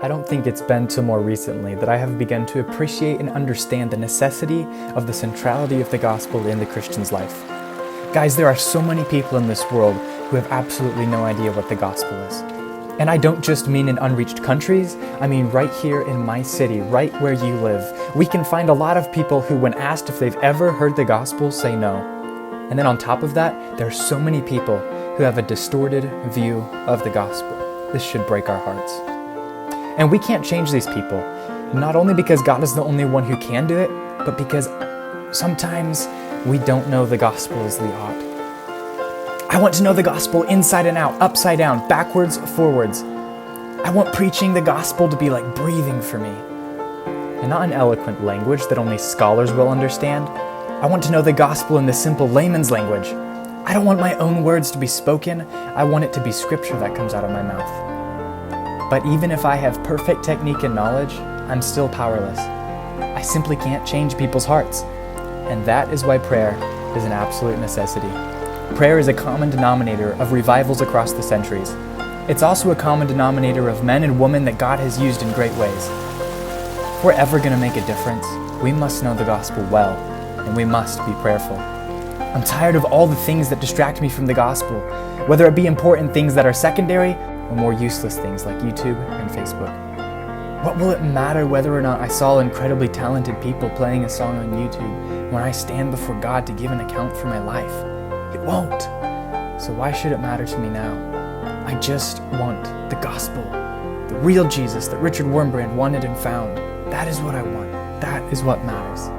I don't think it's been till more recently that I have begun to appreciate and understand the necessity of the centrality of the gospel in the Christian's life. Guys, there are so many people in this world who have absolutely no idea what the gospel is. And I don't just mean in unreached countries, I mean right here in my city, right where you live. We can find a lot of people who, when asked if they've ever heard the gospel, say no. And then on top of that, there are so many people who have a distorted view of the gospel. This should break our hearts. And we can't change these people, not only because God is the only one who can do it, but because sometimes we don't know the gospel as we ought. I want to know the gospel inside and out, upside down, backwards, forwards. I want preaching the gospel to be like breathing for me, and not an eloquent language that only scholars will understand. I want to know the gospel in the simple layman's language. I don't want my own words to be spoken. I want it to be scripture that comes out of my mouth. But even if I have perfect technique and knowledge, I'm still powerless. I simply can't change people's hearts. And that is why prayer is an absolute necessity. Prayer is a common denominator of revivals across the centuries. It's also a common denominator of men and women that God has used in great ways. If we're ever going to make a difference, we must know the gospel well, and we must be prayerful. I'm tired of all the things that distract me from the gospel, whether it be important things that are secondary or more useless things like YouTube and Facebook. What will it matter whether or not I saw incredibly talented people playing a song on YouTube when I stand before God to give an account for my life? It won't. So why should it matter to me now? I just want the gospel, the real Jesus that Richard Wurmbrand wanted and found. That is what I want. That is what matters.